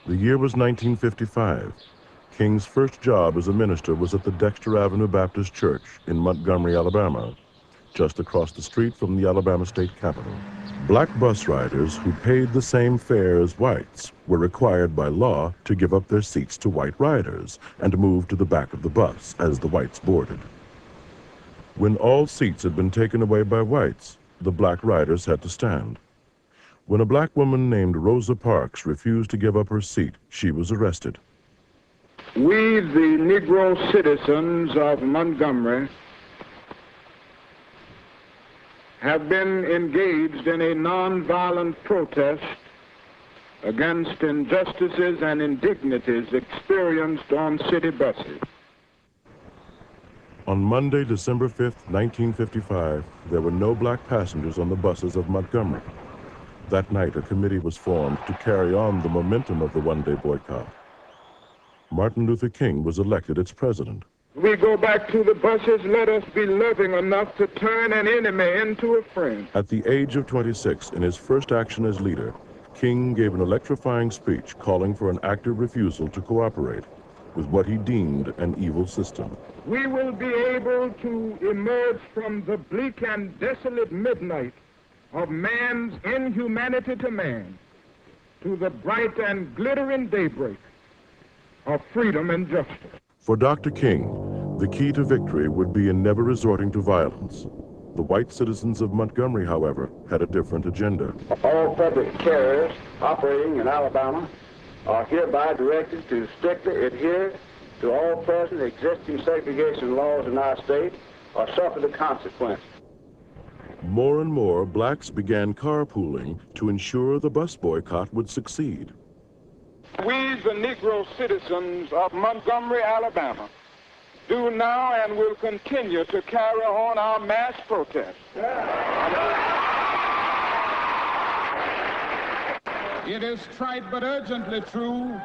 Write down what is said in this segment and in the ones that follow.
The year was 1955. King's first job as a minister was at the Dexter Avenue Baptist Church in Montgomery, Alabama, just across the street from the Alabama State Capitol. Black bus riders who paid the same fare as whites were required by law to give up their seats to white riders and move to the back of the bus as the whites boarded. When all seats had been taken away by whites, the black riders had to stand. When a black woman named Rosa Parks refused to give up her seat, she was arrested. We, the Negro citizens of Montgomery, have been engaged in a nonviolent protest against injustices and indignities experienced on city buses. On Monday, December 5th, 1955, there were no black passengers on the buses of Montgomery. That night, a committee was formed to carry on the momentum of the one-day boycott. Martin Luther King was elected its president. We go back to the buses. Let us be loving enough to turn an enemy into a friend. At the age of 26, in his first action as leader, King gave an electrifying speech calling for an active refusal to cooperate with what he deemed an evil system. We will be able to emerge from the bleak and desolate midnight of man's inhumanity to man to the bright and glittering daybreak of freedom and justice. For Dr. King, the key to victory would be in never resorting to violence. The white citizens of Montgomery, however, had a different agenda. All public carriers operating in Alabama are hereby directed to strictly adhere to all present existing segregation laws in our state or suffer the consequences. More and more blacks began carpooling to ensure the bus boycott would succeed. We, the Negro citizens of Montgomery, Alabama, do now and will continue to carry on our mass protest. It is trite but urgently true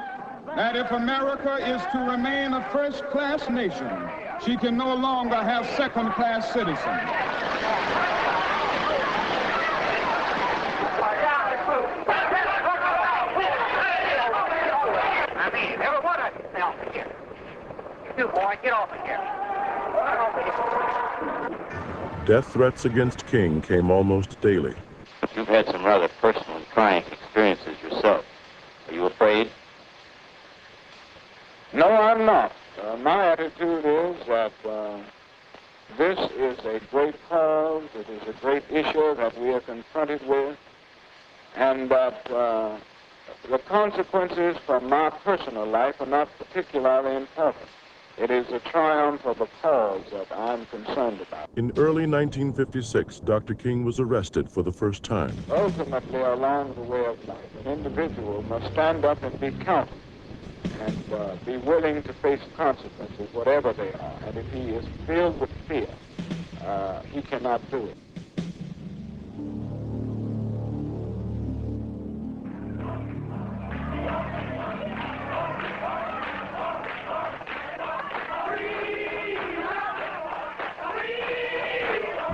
that if America is to remain a first-class nation, she can no longer have second-class citizens. Every one of you, stay off of here. You boy, get off of here. Get off of here. Death threats against King came almost daily. You've had some rather personal and trying experiences yourself. Are you afraid? No, I'm not. My attitude is that this is a great cause, it is a great issue that we are confronted with, and that the consequences from my personal life are not particularly important. It is a triumph of a cause that I'm concerned about. In early 1956, Dr. King was arrested for the first time. Ultimately, along the way of life, an individual must stand up and be counted and be willing to face consequences, whatever they are. And if he is filled with fear, he cannot do it.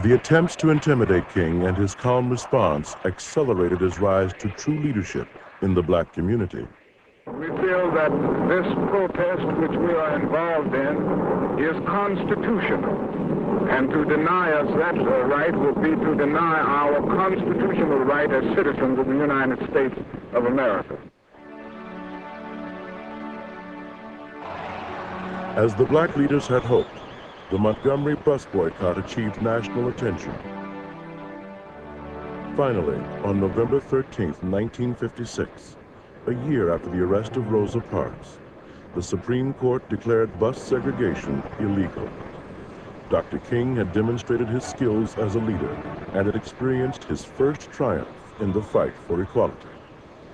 The attempts to intimidate King and his calm response accelerated his rise to true leadership in the black community. We feel that this protest which we are involved in is constitutional, and to deny us that right would be to deny our constitutional right as citizens of the United States of America. As the black leaders had hoped, the Montgomery Bus Boycott achieved national attention. Finally, on November 13, 1956, a year after the arrest of Rosa Parks, the Supreme Court declared bus segregation illegal. Dr. King had demonstrated his skills as a leader and had experienced his first triumph in the fight for equality.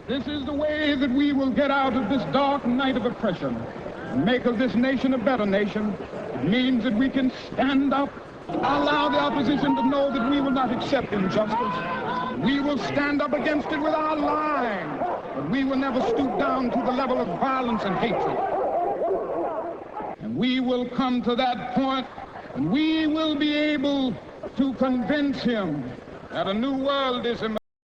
This is the way that we will get out of this dark night of oppression and make of this nation a better nation. It means that we can stand up, allow the opposition to know that we will not accept injustice. We will stand up against it with our lives, but we will never stoop down to the level of violence and hatred. And we will come to that point, and we will be able to convince him that a new world is emerging.